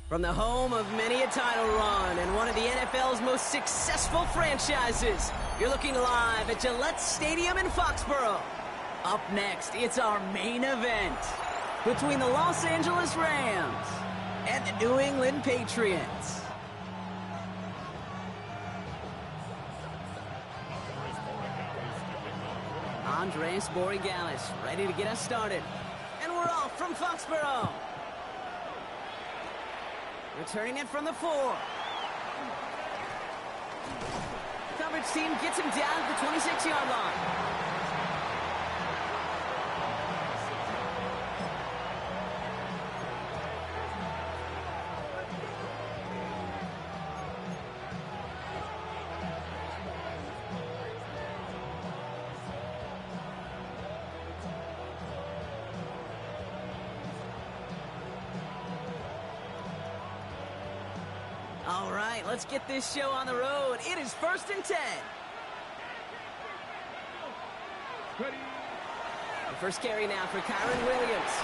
From the home of many a title run and one of the NFL's most successful franchises, you're looking live at Gillette Stadium in Foxborough. Up next, it's our main event between the Los Angeles Rams and the New England Patriots. Andres Borregales ready to get us started. And we're off from Foxborough. Returning it from the 4. Coverage team gets him down at the 26-yard line. All right, let's get this show on the road. It is 1st and 10. The first carry now for Kyron Williams.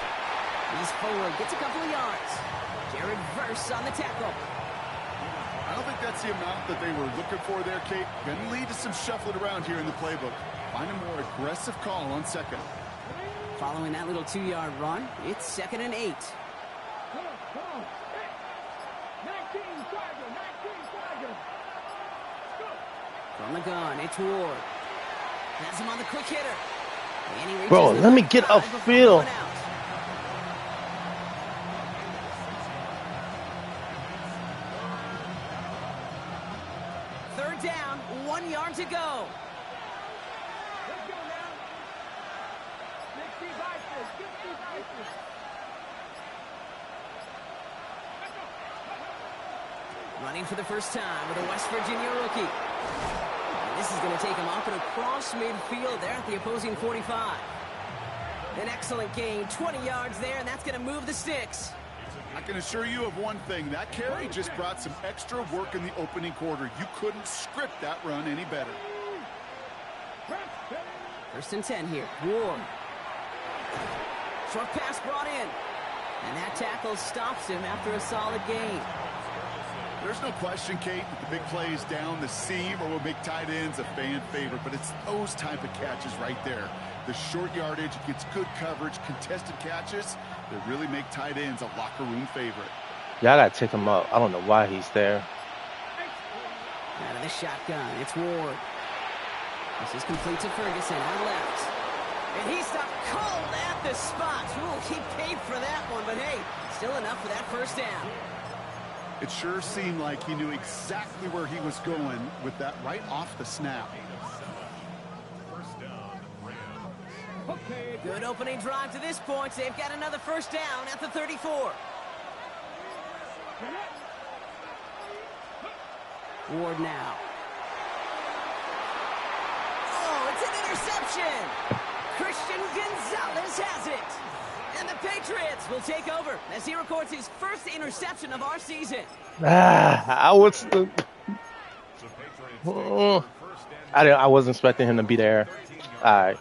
He's forward, gets a couple of yards. Jared Verse on the tackle. I don't think that's the amount that they were looking for there, Kate. Going to lead to some shuffling around here in the playbook. Find a more aggressive call on second. Following that little 2-yard run, it's 2nd and 8. From the gun, it's Ward. Has him on the quick hitter. Bro, let me get upfield. Third down, 1 yard to go. Let's go now. 60 vices. Running for the first time with a West Virginia rookie. And this is going to take him up and across midfield there at the opposing 45. An excellent gain, 20 yards there, and that's going to move the sticks. I can assure you of one thing. That carry just brought some extra work in the opening quarter. You couldn't script that run any better. 1st and 10 here. Ward. Short pass brought in. And that tackle stops him after a solid gain. There's no question, Kate, that the big plays down the seam or will make tight ends a fan favorite, but it's those type of catches right there. The short yardage gets good coverage, contested catches that really make tight ends a locker room favorite. Yeah, I got to take him up. I don't know why he's there. Out of the shotgun, it's Ward. This is complete to Ferguson on left. And he stopped cold at the spot. Ooh, he paid for that one, but hey, still enough for that first down. It sure seemed like he knew exactly where he was going with that right off the snap. Good opening drive to this point. They've got another first down at the 34. Ward now. Oh, it's an interception. Christian Gonzalez has it. And the Patriots will take over as he records his first interception of our season. I wasn't expecting him to be there. All right.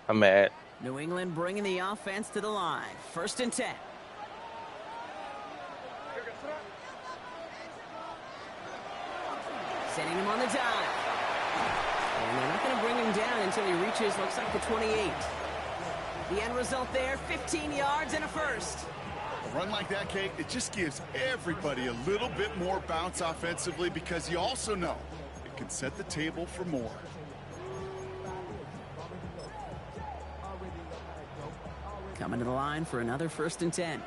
I'm mad. New England bringing the offense to the line. 1st and 10. Sending him on the dive. And they're not going to bring him down until he reaches, looks like, the 28. The end result there, 15 yards and a first. A run like that, Kate, it just gives everybody a little bit more bounce offensively because you also know it can set the table for more. Coming to the line for another 1st and 10.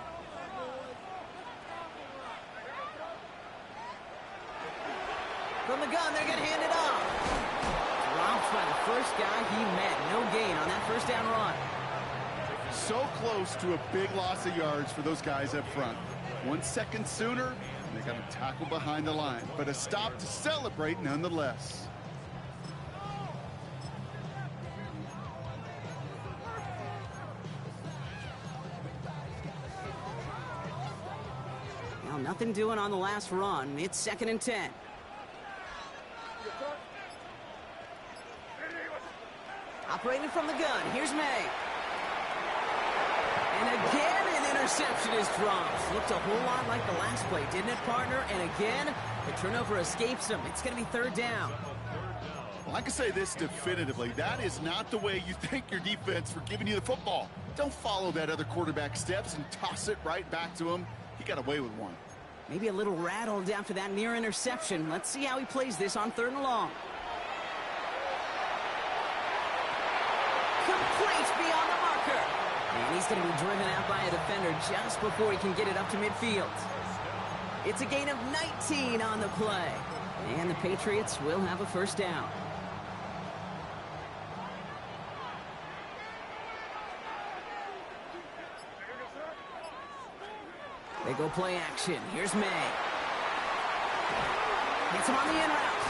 From the gun, they're going to hand it off. Dropped by the first guy he met. No gain on that first down run. So close to a big loss of yards for those guys up front. 1 second sooner, and they got a tackle behind the line. But a stop to celebrate nonetheless. Well, nothing doing on the last run. It's 2nd and 10. Operating from the gun. Here's May. And again, an interception is dropped. Looked a whole lot like the last play, didn't it, partner? And again, the turnover escapes him. It's going to be third down. Well, I can say this definitively. That is not the way you thank your defense for giving you the football. Don't follow that other quarterback steps and toss it right back to him. He got away with one. Maybe a little rattled after that near interception. Let's see how he plays this on third and long. Complete beyond the marker. And he's going to be driven out by a defender just before he can get it up to midfield. It's a gain of 19 on the play. And the Patriots will have a first down. They go play action. Here's May. Gets him on the in route.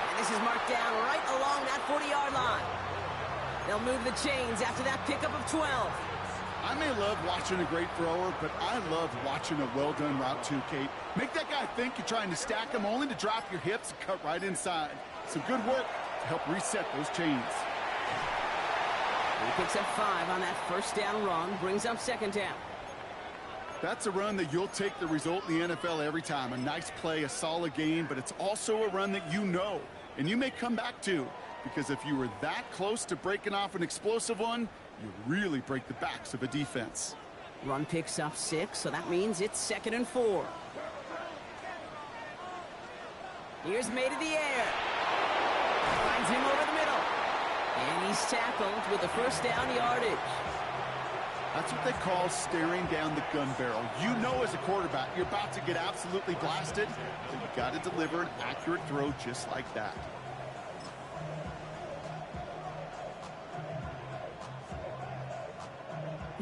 And this is marked down right along that 40-yard line. They'll move the chains after that pickup of 12. I may love watching a great thrower, but I love watching a well-done route too, Kate. Make that guy think you're trying to stack him only to drop your hips and cut right inside. Some good work to help reset those chains. He picks up 5 on that first down run, brings up second down. That's a run that you'll take the result in the NFL every time. A nice play, a solid game, but it's also a run that you know, and you may come back to, because if you were that close to breaking off an explosive one, you really break the backs of a defense. Run picks up 6, so that means it's 2nd and 4. Here's May to the air. Finds him over the middle. And he's tackled with the first down yardage. That's what they call staring down the gun barrel. You know as a quarterback, you're about to get absolutely blasted, so you got to deliver an accurate throw just like that.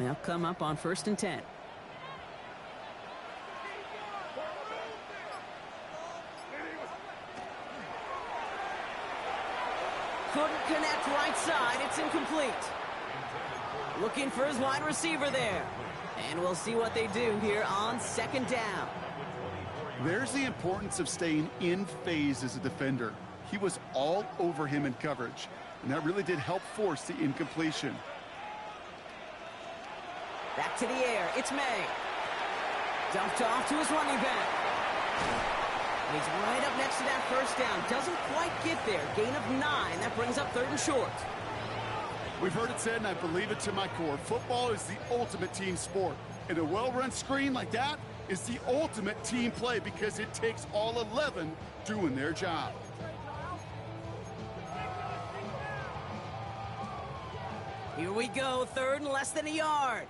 They'll come up on 1st and 10. Couldn't connect right side. It's incomplete. Looking for his wide receiver there. And we'll see what they do here on 2nd down. There's the importance of staying in phase as a defender. He was all over him in coverage, and that really did help force the incompletion. Back to the air. It's May. Dumped off to his running back. He's right up next to that first down. Doesn't quite get there. Gain of 9. That brings up 3rd and short. We've heard it said, and I believe it to my core. Football is the ultimate team sport. And a well-run screen like that is the ultimate team play because it takes all 11 doing their job. Here we go. 3rd and less than a yard.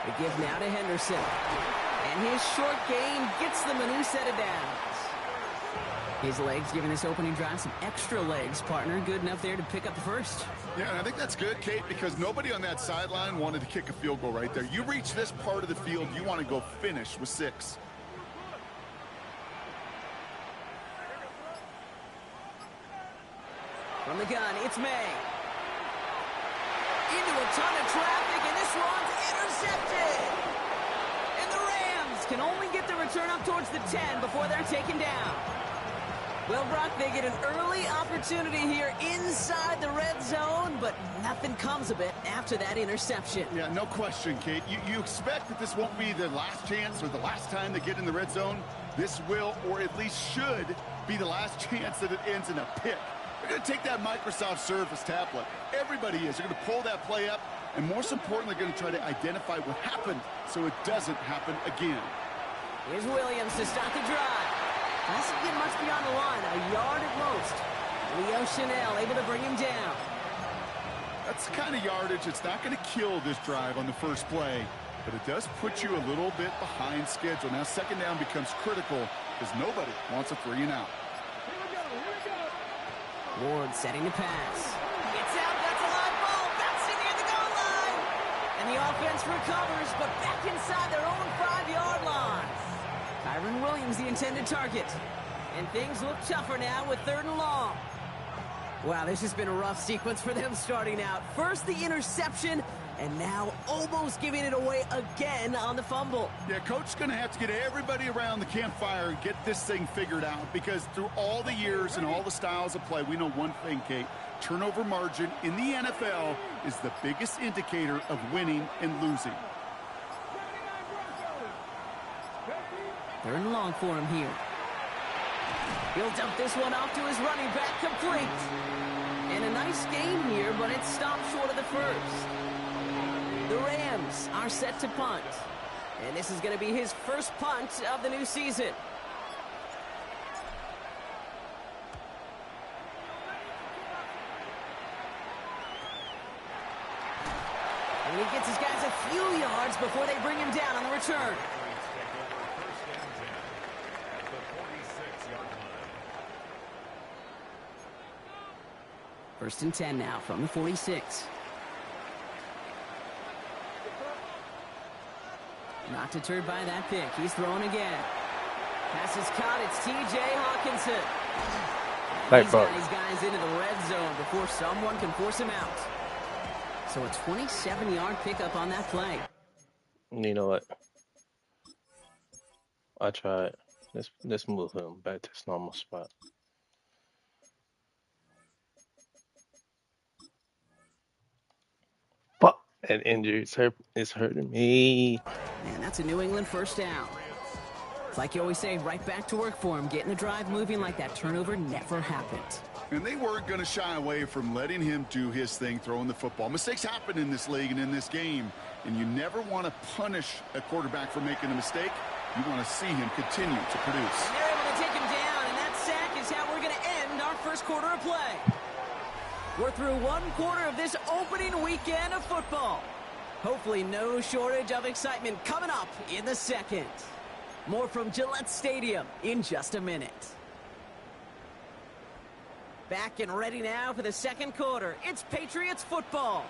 The give now to Henderson. And his short gain gets them a new set of downs. His legs giving this opening drive some extra legs, partner. Good enough there to pick up the first. Yeah, and I think that's good, Kate, because nobody on that sideline wanted to kick a field goal right there. You reach this part of the field, you want to go finish with 6. From the gun, it's May. Into a ton of traffic, and this one's intercepted. And the Rams can only get the return up towards the 10 before they're taken down. Well, Brock, they get an early opportunity here inside the red zone, but nothing comes of it after that interception. Yeah, no question, Kate. You expect that this won't be the last chance or the last time they get in the red zone. This will, or at least should, be the last chance that it ends in a pick. They're going to take that Microsoft Surface tablet. Everybody is. They're going to pull that play up, and most importantly, they're going to try to identify what happened so it doesn't happen again. Here's Williams to start the drive. Doesn't get much beyond the line, a yard at most. Leo Chanel able to bring him down. That's the kind of yardage that's not going to kill this drive on the first play, but it does put you a little bit behind schedule. Now, 2nd down becomes critical because nobody wants a 3 and out. Ward setting the pass. It's out, that's a live ball, bouncing near the goal line. And the offense recovers, but back inside their own 5-yard line. Kyron Williams, the intended target. And things look tougher now with 3rd and long. Wow, this has been a rough sequence for them starting out. First the interception, And now almost giving it away again on the fumble. Yeah, coach's going to have to get everybody around the campfire and get this thing figured out, because through all the years and all the styles of play, we know one thing, Kate. Turnover margin in the NFL is the biggest indicator of winning and losing. 3rd and long for him here. He'll dump this one off to his running back, complete. And a nice game here, but it stopped short of the first. The Rams are set to punt. And this is going to be his first punt of the new season. And he gets his guys a few yards before they bring him down on the return. First and 10 now from the 46. Not deterred by that pick. He's throwing again. Pass is caught. It's T.J. Hawkinson. He's got his guys into the red zone before someone can force him out. So a 27-yard pickup on that play. You know what? I tried. Let's move him back to his normal spot. But that injury is hurting me. And that's a New England first down. It's like you always say, right back to work for him. Getting the drive moving like that turnover never happened. And they weren't going to shy away from letting him do his thing, throwing the football. Mistakes happen in this league and in this game, and you never want to punish a quarterback for making a mistake. You want to see him continue to produce. And they're able to take him down, and that sack is how we're going to end our first quarter of play. We're through one quarter of this opening weekend of football. Hopefully no shortage of excitement coming up in the second. More from Gillette Stadium in just a minute. Back and ready now for the second quarter. It's Patriots football.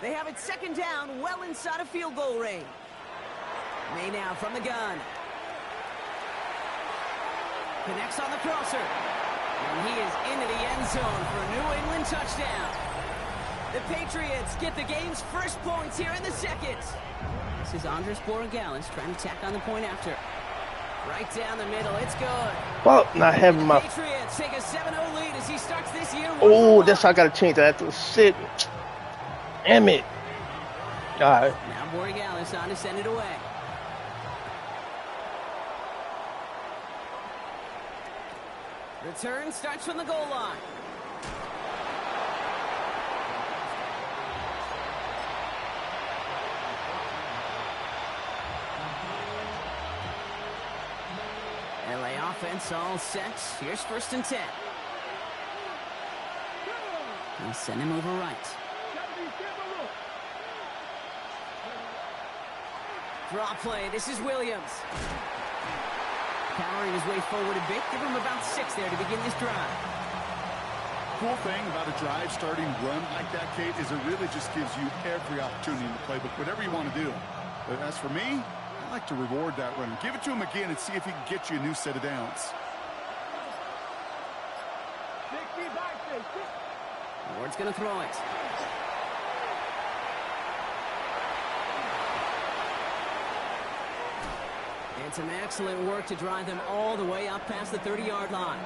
They have it second down, well inside of field goal range. May now from the gun. Connects on the crosser. And he is into the end zone for a New England touchdown. The Patriots get the game's first points here in the second. This is Andres Borregales trying to tack on the point after. Right down the middle, it's good. Well, not having my... Patriots take a 7-0 lead as he starts this year. Oh, that's how I got to change that. I have to sit. Damn it. All right. Now Borregales on to send it away. Return starts from the goal line. LA offense all set. Here's first and 10. He'll send him over right. Draw play. This is Williams. Powering his way forward a bit. Give him about 6 there to begin this drive. Cool thing about a drive starting run like that, Kate, is it really just gives you every opportunity in the playbook, whatever you want to do. But as for me, I like to reward that run. Give it to him again and see if he can get you a new set of downs. Ward's going to throw it. And some excellent work to drive them all the way up past the 30-yard line.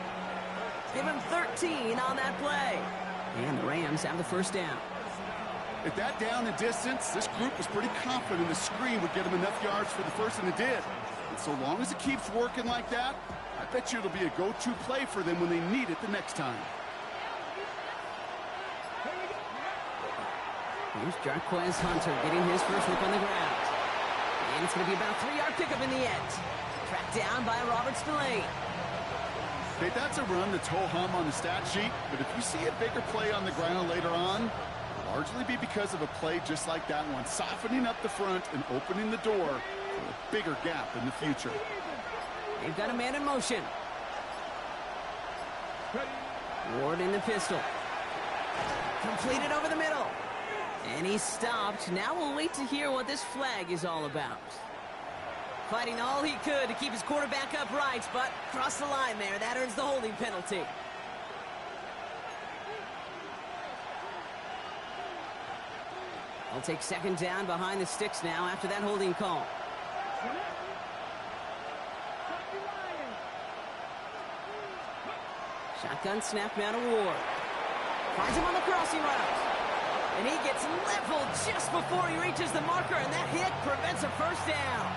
Give him 13 on that play. And the Rams have the first down. At that down and distance, this group was pretty confident the screen would get him enough yards for the first, and it did. And so long as it keeps working like that, I bet you it'll be a go-to play for them when they need it the next time. Here's Jarquez Hunter getting his first look on the ground. And it's going to be about a 3-yard pickup in the end. Tracked down by Robert Spillane. Okay, that's a run that's ho-hum on the stat sheet, but if you see a bigger play on the ground later on, it'll largely be because of a play just like that one, softening up the front and opening the door for a bigger gap in the future. They've got a man in motion. Ward in the pistol. Completed over the middle. And he's stopped. Now we'll wait to hear what this flag is all about. Fighting all he could to keep his quarterback upright, but crossed the line there. That earns the holding penalty. They'll take second down behind the sticks now after that holding call. Shotgun snap man Ward. Finds him on the crossing route. And he gets leveled just before he reaches the marker, and that hit prevents a first down.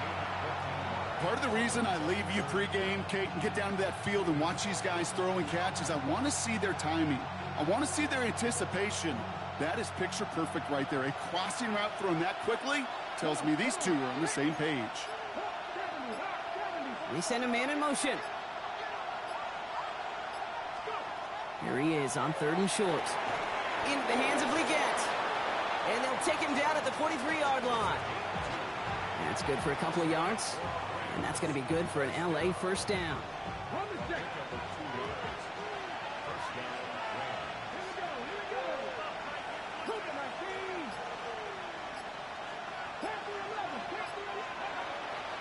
Part of the reason I leave you pregame, Kate, and get down to that field and watch these guys throw and catch is I want to see their timing. I want to see their anticipation. That is picture perfect right there. A crossing route thrown that quickly tells me these two are on the same page. They send a man in motion. Here he is on 3rd and short. Into the hands of Leggett. And they'll take him down at the 43-yard line. That's good for a couple of yards. And that's going to be good for an LA first down.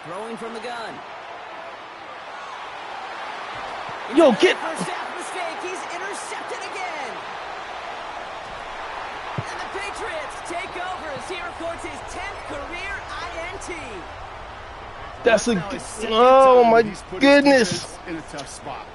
Throwing from the gun. Yo, get... First half mistake. He's intercepted again. And the Patriots take over as he records his 10th career INT. That's a... Oh, my goodness. In a tough spot.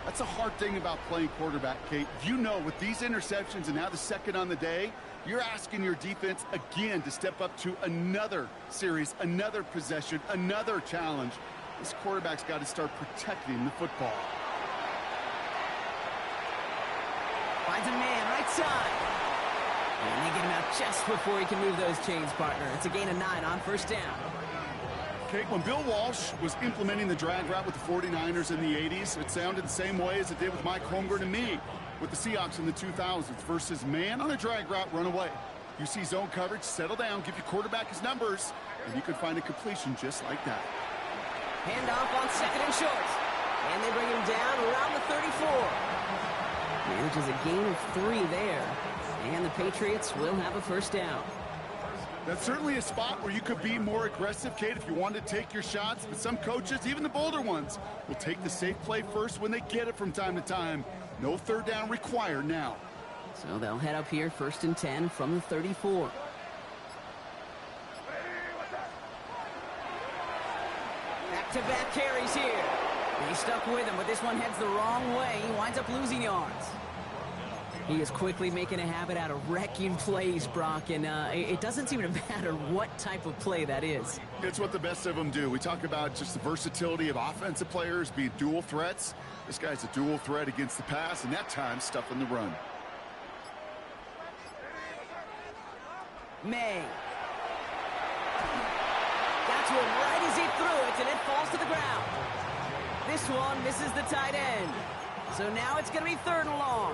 That's a hard thing about playing quarterback, Kate. You know, with these interceptions and now the second on the day, you're asking your defense again to step up to another series, another possession, another challenge. This quarterback's got to start protecting the football. Finds a man right side. And they get him out just before he can move those chains, partner. It's a gain of 9 on first down. Kate, when Bill Walsh was implementing the drag route with the 49ers in the 80s, it sounded the same way as it did with Mike Holmgren and me with the Seahawks in the 2000s versus man on a drag route, run away. You see zone coverage, settle down, give your quarterback his numbers, and you can find a completion just like that. Handoff on 2nd and short. And they bring him down around the 34. Manages a gain of 3 there. And the Patriots will have a first down. That's certainly a spot where you could be more aggressive, Kate, if you wanted to take your shots. But some coaches, even the bolder ones, will take the safe play first when they get it from time to time. No third down required now. So they'll head up here 1st and 10 from the 34. Back-to-back carries here. He stuck with him, but this one heads the wrong way. He winds up losing yards. He is quickly making a habit out of wrecking plays, Brock, and it doesn't seem to matter what type of play that is. It's what the best of them do. We talk about just the versatility of offensive players being dual threats. This guy's a dual threat against the pass, and that time stuffing the run. May. That's one right as he threw it, and it falls to the ground. This one misses the tight end. So now it's going to be 3rd and long.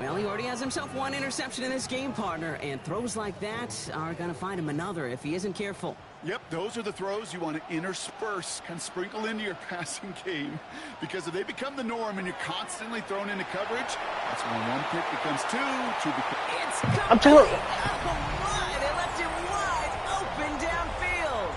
Well, he already has himself 1 interception in this game, partner, and throws like that are going to find him another if he isn't careful. Yep, those are the throws you want to intersperse, kind of sprinkle into your passing game, because if they become the norm and you're constantly thrown into coverage, that's when 1 pick becomes 2 becomes... It's complete. I'm telling you. Oh, my, they left him wide open downfield.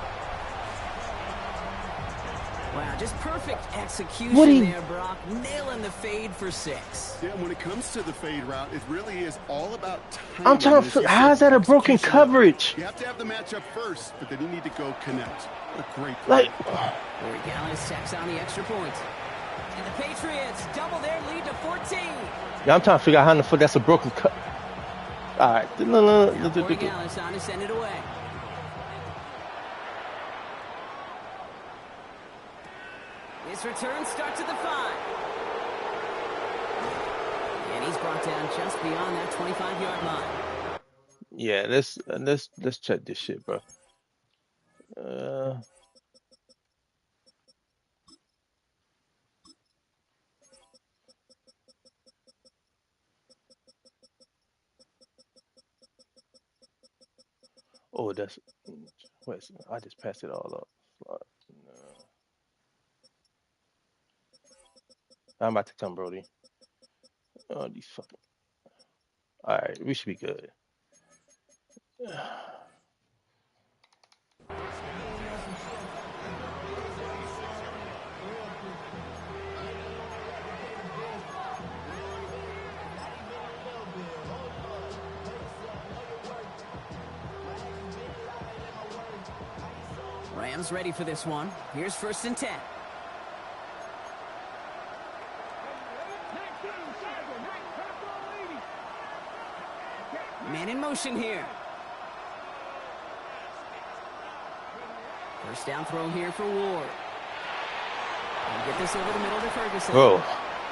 Wow, just perfect execution there, Brock. Nailing the fade for 6. Yeah, when it comes to the fade route, it really is all about timing. I'm trying to... How is that a broken coverage? You have to have the matchup first, but then you need to go connect. What a great play. Like... Corey Gallis tacks on the extra point. And the Patriots double their lead to 14. Yeah, I'm trying to figure out how in the fuck that's a broken cut. All right. Now Corey Gallis on to send it away. His return starts at the 5. And he's brought down just beyond that 25-yard line. Yeah, let's check this shit, bro. Oh, that's... Wait, I just passed it all up. No. I'm about to come, Brody. Oh, these fucking... Alright, we should be good. Rams ready for this one. Here's 1st and 10. 19, Tiger, 19, Man in motion here. 1st down throw here for Ward. And get this over the middle to Ferguson. Bro,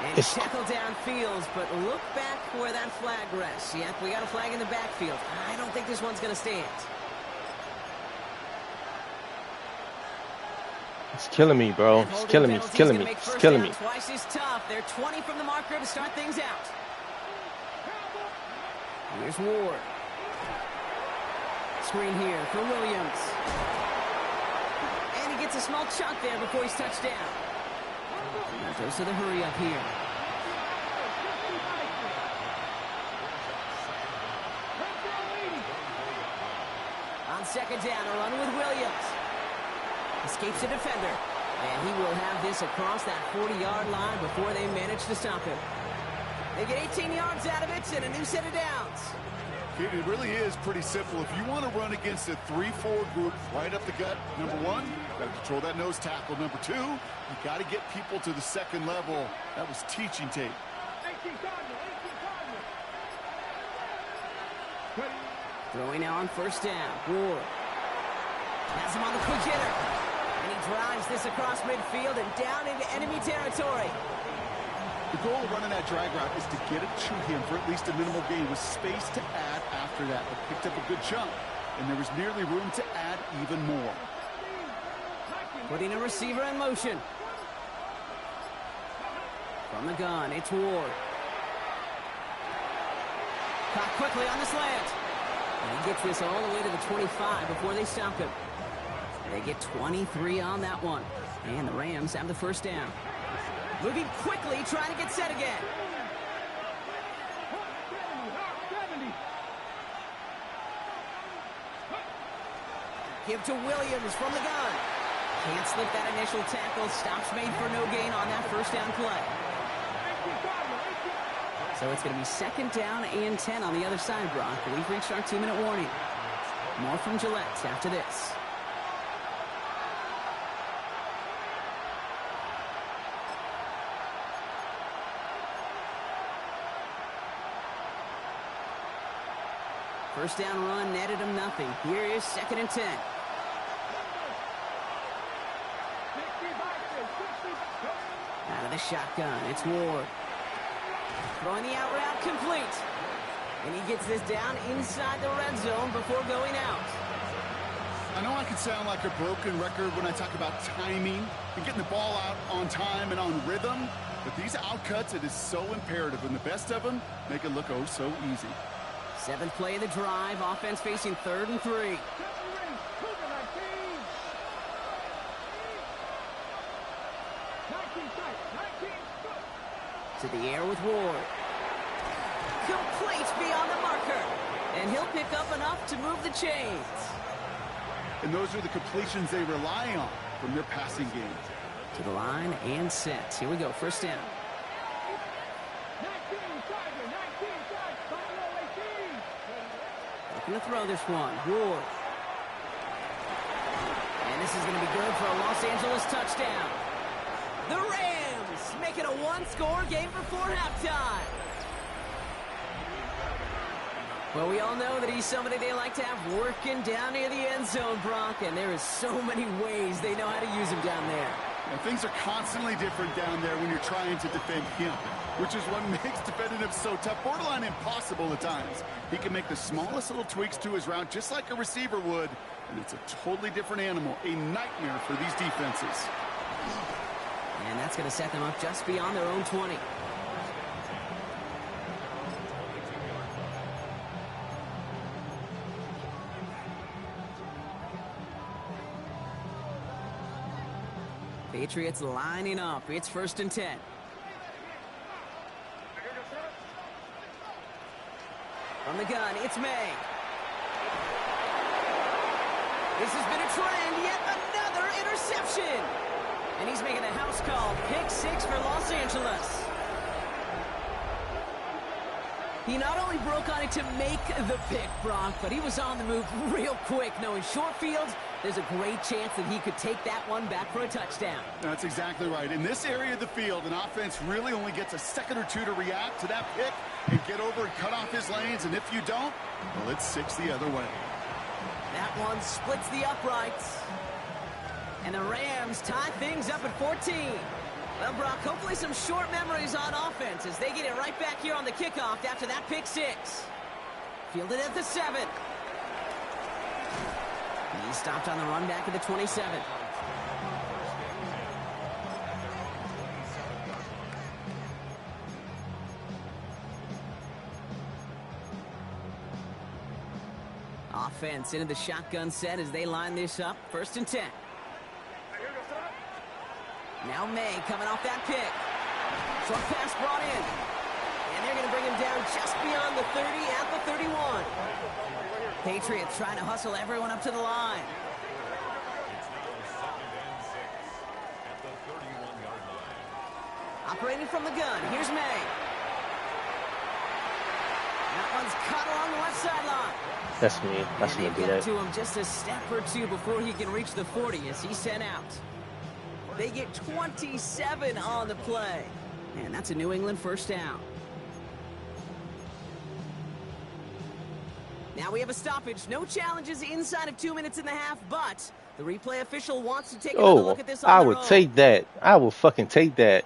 And he's tackled downfield, but look back where that flag rests. Yep, we got a flag in the backfield. I don't think this one's going to stand. it's killing me, bro. It's killing me. It's killing me. It's killing me. Twice is tough. They're 20 from the marker to start things out. Here's Ward. Screen here for Williams. And he gets a small chunk there before he's touched down. Goes to the hurry up here. On 2nd down, a run with Williams. Escapes a defender. And he will have this across that 40-yard line before they manage to stop him. They get 18 yards out of it and a new set of downs. It really is pretty simple. If you want to run against a 3-4 group right up the gut, number one, you got to control that nose tackle. Number two, you got to get people to the 2nd level. That was teaching tape. 18 Cardinal. Throwing now on 1st down. Ward has him on the quick hitter. And he drives this across midfield and down into enemy territory. The goal of running that drag route is to get it to him for at least a minimal gain with space to add after that. They picked up a good chunk, and there was nearly room to add even more. Putting a receiver in motion. From the gun, it's Ward. Caught quickly on the slant. And he gets this all the way to the 25 before they stop him. They get 23 on that one. And the Rams have the 1st down. Moving quickly, trying to get set again. Give to Williams from the gun. Can't slip that initial tackle. Stops made for no gain on that 1st down play. So it's going to be 2nd down and 10 on the other side, Brock. We've reached our 2-minute warning. More from Gillette after this. First down run netted him nothing. Here is 2nd and 10. Out of the shotgun, it's Ward. Throwing the out route complete. And he gets this down inside the red zone before going out. I know I can sound like a broken record when I talk about timing and getting the ball out on time and on rhythm, but these outcuts, it is so imperative, and the best of them make it look oh so easy. 7th play of the drive, offense facing 3rd and 3. To the air with Ward. Complete beyond the marker. And he'll pick up enough to move the chains. And those are the completions they rely on from their passing game. To the line and set. Here we go, 1st down. Looking to throw this one. Ward. And this is going to be good for a Los Angeles touchdown. The Rams make it a 1-score game before halftime. Well, we all know that he's somebody they like to have working down near the end zone, Brock, and there is so many ways they know how to use him down there. Now, things are constantly different down there when you're trying to defend him, which is what makes defending him so tough, borderline impossible at times. He can make the smallest little tweaks to his route just like a receiver would, and it's a totally different animal, a nightmare for these defenses. And that's going to set them up just beyond their own 20. Patriots lining up. It's 1st and 10. From the gun, it's May. This has been a trend. Yet another interception. And he's making a house call. Pick 6 for Los Angeles. He not only broke on it to make the pick, Brock, but he was on the move real quick, knowing short fields there's a great chance that he could take that one back for a touchdown. That's exactly right. In this area of the field, an offense really only gets a second or two to react to that pick and get over and cut off his lanes. And if you don't, well, it's 6 the other way. That one splits the uprights. And the Rams tie things up at 14. Well, Brock, hopefully some short memories on offense as they get it right back here on the kickoff after that pick 6. Fielded at the 7. He stopped on the run back at the 27. Offense into the shotgun set as they line this up. 1st and 10. Now May coming off that pick. Short pass brought in. And they're going to bring him down just beyond the 30 at the 31. Patriots trying to hustle everyone up to the line. Operating from the gun. Here's May. That one's caught along the left sideline. That's me. That's And gonna they do get that. to him just a step or two before he can reach the 40 as he's sent out. They get 27 on the play. And that's a New England 1st down. Now we have a stoppage. No challenges inside of 2 minutes and a half, but the replay official wants to take another look at this on I their would own. take that. I will fucking take that.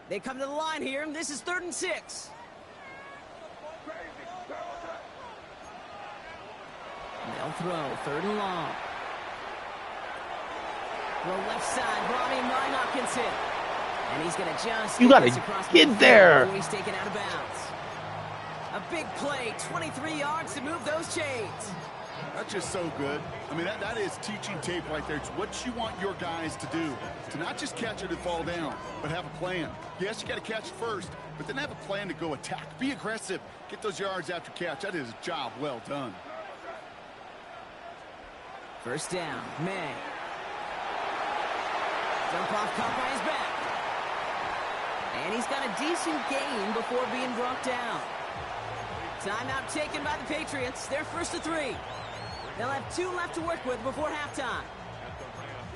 They come to the line here, and this is 3rd and 6. They'll throw 3rd and long. Throw left side, brought in by Hopkinson. And he's going to just You gotta this across get midfield there. before he's taken out of bounds. A big play, 23 yards to move those chains. That's just so good. I mean, that is teaching tape right there. It's what you want your guys to do. To not just catch it and fall down, but have a plan. Yes, you got to catch it first, but then have a plan to go attack. Be aggressive. Get those yards after catch. That is a job well done. 1st down, May. Jump off caught by his back. And he's got a decent gain before being brought down. Timeout taken by the Patriots. They're 1st to 3. They'll have 2 left to work with before halftime.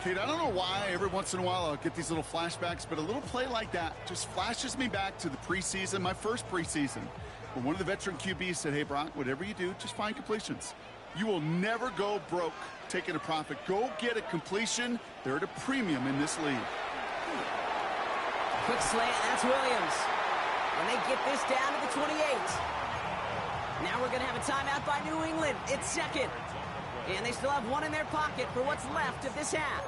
Kate, I don't know why every once in a while I'll get these little flashbacks, but a little play like that just flashes me back to the preseason, my first preseason. When one of the veteran QBs said, hey, Brock, whatever you do, just find completions. You will never go broke taking a profit. Go get a completion. They're at a premium in this league. Quick slant, that's Williams. And they get this down to the 28. Now we're going to have a timeout by New England. It's 2nd. And they still have 1 in their pocket for what's left of this half.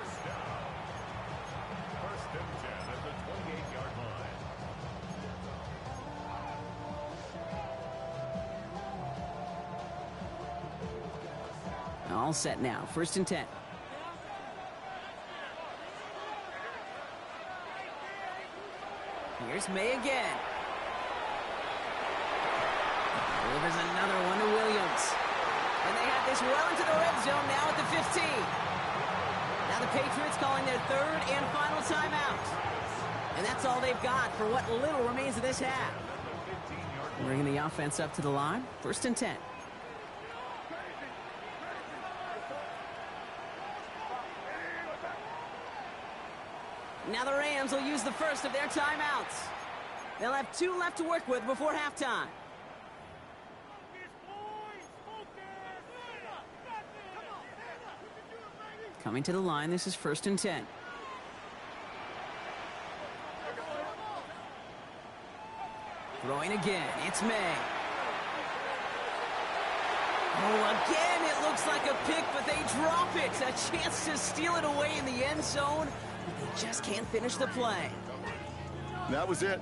All set now. 1st and 10. Here's May again. Delivers another one to Williams. And they have this well into the red zone now at the 15. Now the Patriots calling their 3rd and final timeout. And that's all they've got for what little remains of this half. Bringing the offense up to the line. 1st and 10. Now the Rams will use the first of their timeouts. They'll have 2 left to work with before halftime. Coming to the line, this is 1st and 10. Throwing again, it's May. Oh, again, it looks like a pick, but they drop it. A chance to steal it away in the end zone. They just can't finish the play. That was it.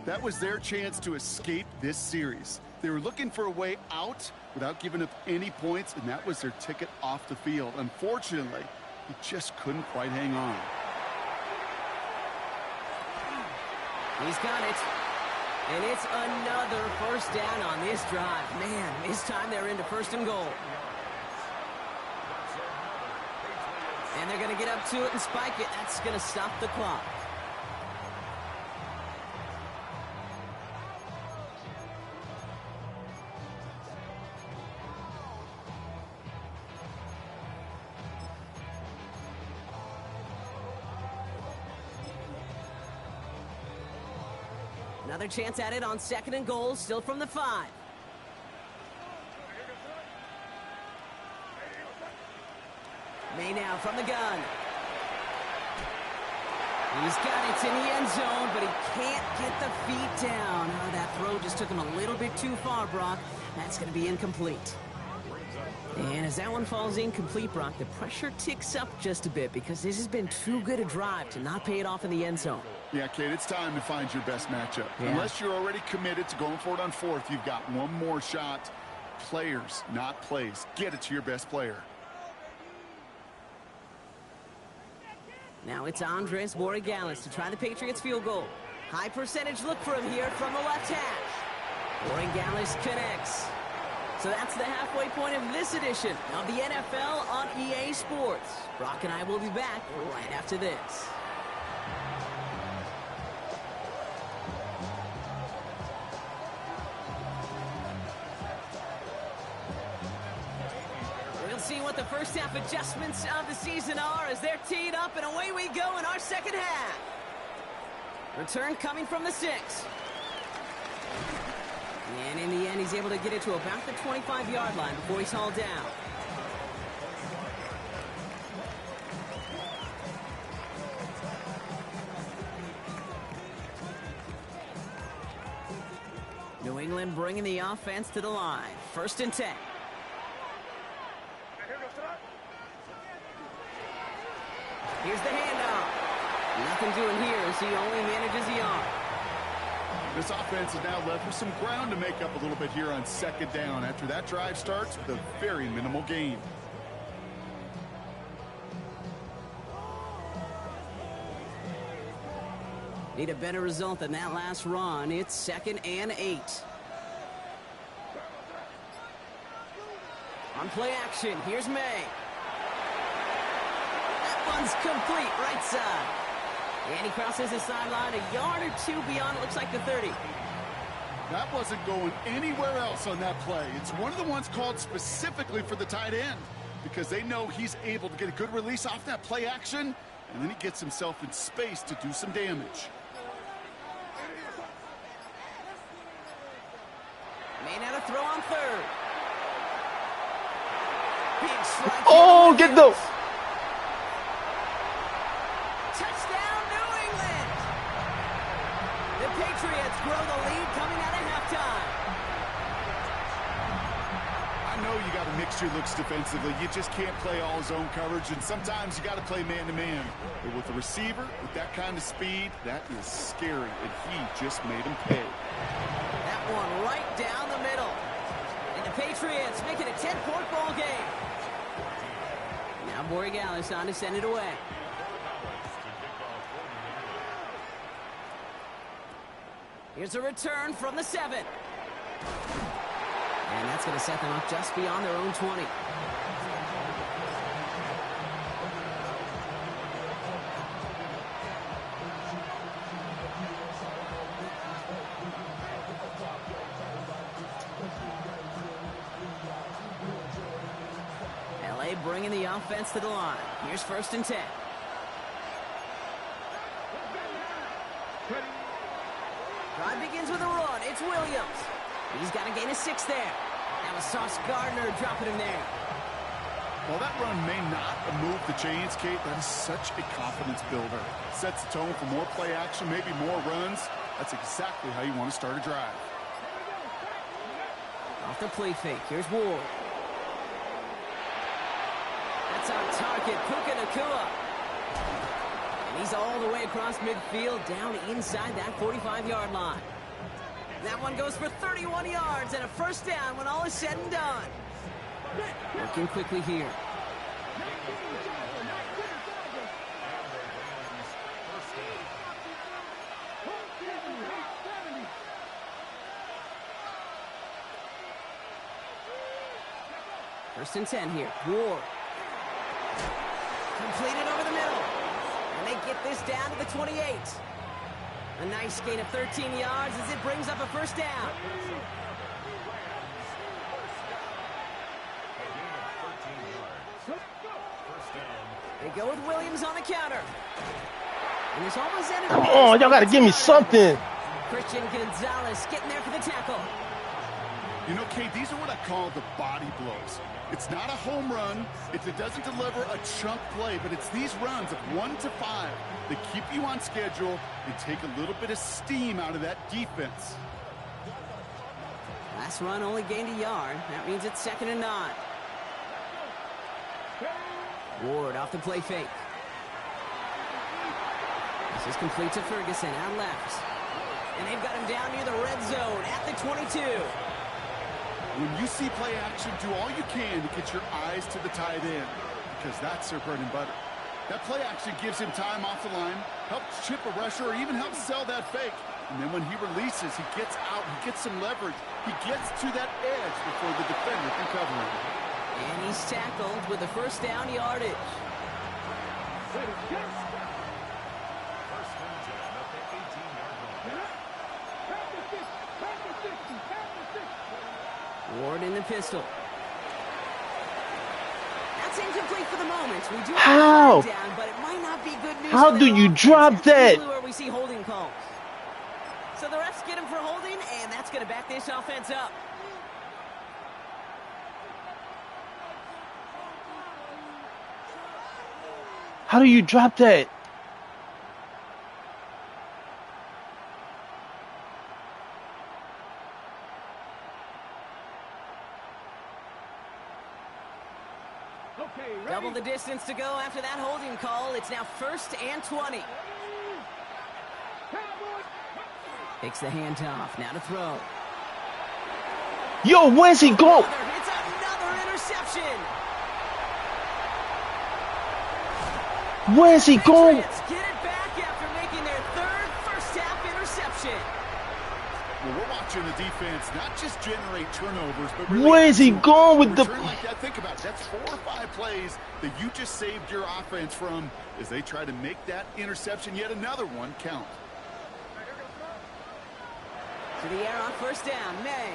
That was their chance to escape this series. They were looking for a way out without giving up any points, and that was their ticket off the field. Unfortunately, he just couldn't quite hang on. He's got it. And it's another 1st down on this drive. Man, this time they're into 1st and goal. And And they're going to get up to it and spike it. That's going to stop the clock. Another chance at it on 2nd and goal, still from the 5. May now from the gun. He's got it in the end zone, but he can't get the feet down. Oh, that throw just took him a little bit too far, Brock. That's going to be incomplete. And as that one falls incomplete, Brock, the pressure ticks up just a bit because this has been too good a drive to not pay it off in the end zone. Yeah, Kate, it's time to find your best matchup. Yeah. Unless you're already committed to going for it on 4th, you've got one more shot. Players, not plays. Get it to your best player. Now it's Andres Borregales to try the Patriots field goal. High percentage look for him here from the left hash. Borregales connects. So that's the halfway point of this edition of the NFL on EA Sports. Brock and I will be back right after this. We'll see what the first half adjustments of the season are as they're teed up, and away we go in our second half. Return coming from the 6. And in the end, he's able to get it to about the 25-yard line before he's hauled down. New England bringing the offense to the line. 1st and 10. Here's the handoff. Nothing doing here as he only manages the arm. This offense is now left with some ground to make up a little bit here on 2nd down after that drive starts with a very minimal gain. Need a better result than that last run. It's 2nd and 8. On play action, here's May. That one's complete, right side. And he crosses the sideline a yard or 2 beyond, it looks like the 30. That wasn't going anywhere else on that play. It's one of the ones called specifically for the tight end because they know he's able to get a good release off that play action, and then he gets himself in space to do some damage. May not a throw on 3rd. Big strike. Oh, get those. Touchdown, New England! The Patriots grow the lead coming out of halftime. I know you got to mix your looks defensively. You just can't play all zone coverage, and sometimes you got to play man-to-man. But with the receiver, with that kind of speed, that is scary, and he just made him pay. That one right down the middle. And the Patriots make it a 10-point ball game. Now Borregales on to send it away. Here's a return from the 7. And that's going to set them up just beyond their own 20. LA bringing the offense to the line. Here's 1st and 10. Drive begins with a run. It's Williams. He's got to gain a 6 there. That was Sauce Gardner dropping him there. While that run may not have moved the chains, Kate, that is such a confidence builder. Sets the tone for more play action, maybe more runs. That's exactly how you want to start a drive. Off the play fake. Here's Ward. That's our target, Puka Nacua. And he's all the way across midfield, down inside that 45-yard line. That one goes for 31 yards and a 1st down when all is said and done. Working quickly here. First and 10 here. Ward. Completed over the middle. And they get this down to the 28. A nice gain of 13 yards as it brings up a first down. They go with Williams on the counter. And this almost ended. Come on, y'all got to give me something. Christian Gonzalez getting there for the tackle. You know, Kate, these are what I call the body blows. It's not a home run. It doesn't deliver a chunk play, but it's these runs of 1 to 5 that keep you on schedule and take a little bit of steam out of that defense. Last run only gained a yard. That means it's 2nd and 9. Ward off the play fake. This is complete to Ferguson out left. And they've got him down near the red zone at the 22. When you see play action, do all you can to get your eyes to the tight end, because that's their bread and butter. That play action gives him time off the line, helps chip a rusher, or even helps sell that fake. And then when he releases, he gets out, he gets some leverage. He gets to that edge before the defender can cover him. And he's tackled with the first down yardage. Ward in the pistol. That's incomplete for the moment. We do How? down, but it might not be good news. How do you drop that? Where we see holding calls. So the refs get him for holding, and that's going to back this offense up. How do you drop that? Okay, ready? Double the distance to go after that holding call. It's now 1st and 20. Takes the handoff. Now to throw. Yo, where's he go? It's another interception. Where's he going? Patriots get it back after making their 3rd first-half interception. Well, we're watching the defense not just generate turnovers, but really Where is he going with the... return like that. Think about it. That's 4 or 5 plays that you just saved your offense from as they try to make that interception, yet another one, count. To the air on first down. May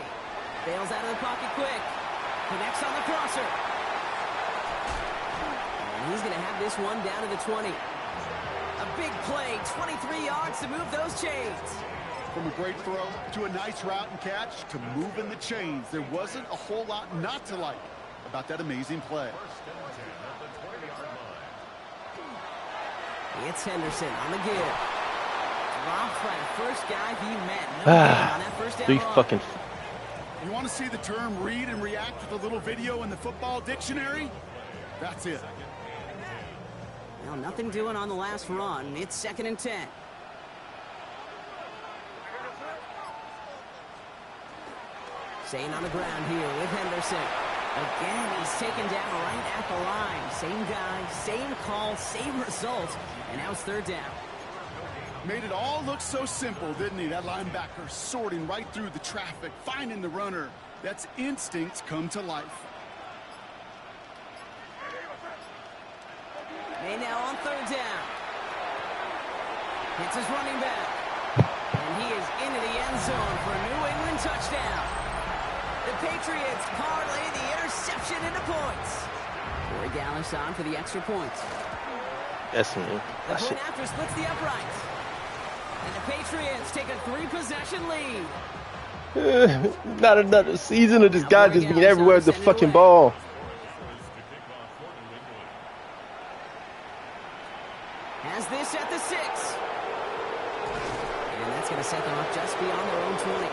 bails out of the pocket quick. Connects on the crosser. And he's going to have this one down to the 20. A big play, 23 yards to move those chains. From a great throw to a nice route and catch to moving the chains, there wasn't a whole lot not to like about that amazing play. It's Henderson on the give. Dropped by the first guy he met. No on that first down run. You want to see the term read and react with a little video in the football dictionary? That's it. Well, nothing doing on the last run. It's 2nd and 10. Staying on the ground here with Henderson. Again, he's taken down right at the line. Same guy, same call, same result. And now it's 3rd down. Made it all look so simple, didn't he? That linebacker sorting right through the traffic, finding the runner. That's instincts come to life. May now on 3rd down. Hits his running back. And he is into the end zone for a New England touchdown. The Patriots parlay the interception into points. Corey Gallis on for the extra points. That's me. The point after splits the uprights. And the Patriots take a 3-possession lead. Not another season of this guy just being everywhere with the fucking ball. Has this at the 6. And that's going to set them up just beyond their own 20.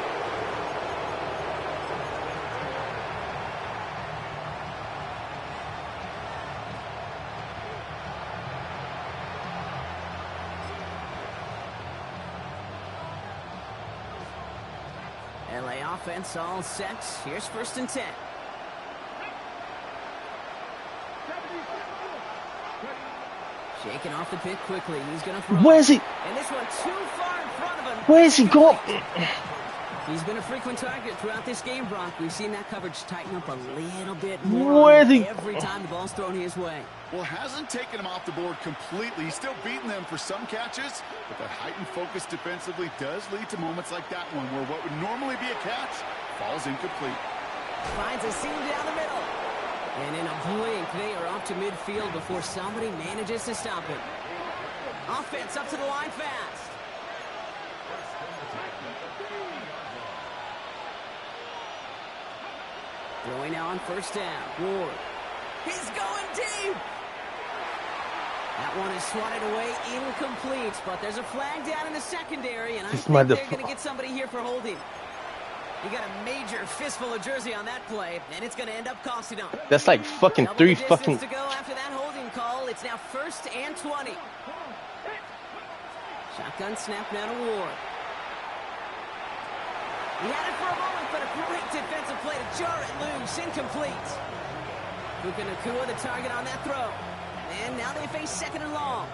LA offense all set. Here's 1st and 10. Shaking off the pick quickly. He's going to throw. Where's he? And this one too far in front of him. Where's he going? He's been a frequent target throughout this game, Brock. We've seen that coverage tighten up a little bit more Where is he? every time the ball's thrown his way. Well, hasn't taken him off the board completely. He's still beating them for some catches, but that heightened focus defensively does lead to moments like that one where what would normally be a catch falls incomplete. Finds a seam down the middle. And in a blink, they are off to midfield before somebody manages to stop him. Offense up to the line fast. Throwing now on first down. Ward. He's going deep. That one is swatted away, incomplete. But there's a flag down in the secondary, and I think they're going to get somebody here for holding. You got a major fistful of jersey on that play, and it's going to end up costing them. That's like fucking Double three the fucking. to go after that holding call. It's now 1st and 20. Shotgun snap now to Ward. He had it for a moment, but a great defensive play to jar it loose. Incomplete. Puka Nacua the target on that throw. And now they face 2nd and long.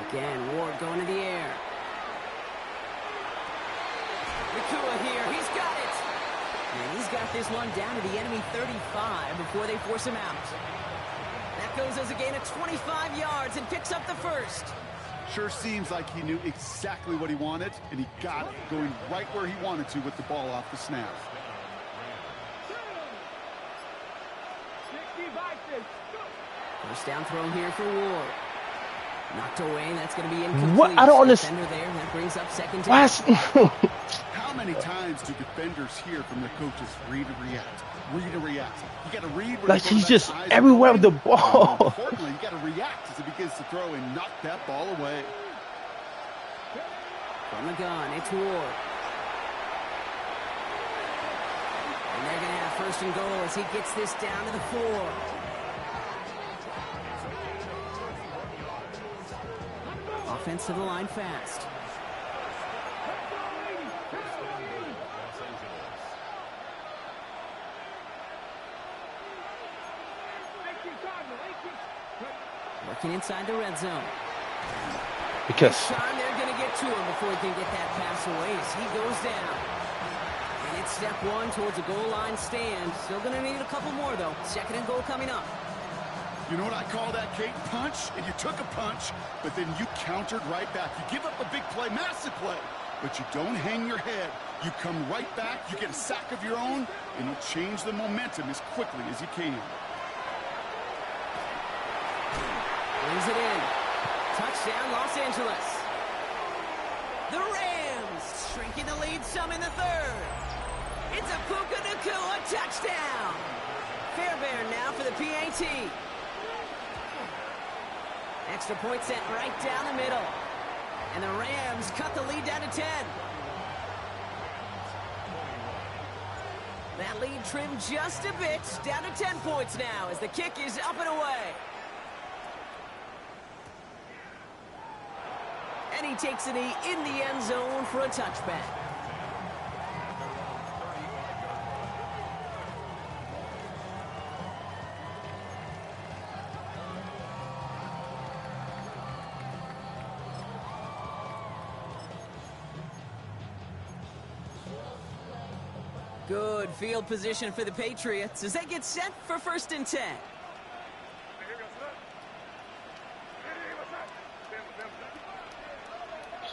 Again, Ward going to the air. Nacua here. He's got it. And he's got this one down to the enemy 35 before they force him out. That goes as a gain of 25 yards and picks up the first. Sure seems like he knew exactly what he wanted, and he got it, going right where he wanted to with the ball off the snap. First down throw here for Ward. Knocked away, that's going to be incomplete. What? I don't understand. There, that brings up 2nd down. How many times do defenders hear from their coaches, read and react, read and react? You got to read where Like he's just everywhere with the ball. Importantly, you got to react as it begins to throw and knock that ball away. From the gun, it's Ward. And they're going to have 1st and goal as he gets this down to the 4. Offense to the line fast. Working inside the red zone. Because this time they're going to get to him before he can get that pass away as he goes down. And it's step 1 towards a goal line stand. Still going to need a couple more, though. 2nd and goal coming up. You know what I call that, Kate? Punch, and you took a punch, but then you countered right back. You give up a big play, massive play, but you don't hang your head. You come right back, you get a sack of your own, and you change the momentum as quickly as you can. Brings it in. Touchdown, Los Angeles. The Rams shrinking the lead some in the 3rd. It's a Puka Nacua touchdown. Fairbairn now for the PAT. Extra point set right down the middle. And the Rams cut the lead down to 10. That lead trimmed just a bit, down to 10 points now as the kick is up and away. And he takes it in the end zone for a touchback. Good field position for the Patriots as they get set for 1st and 10.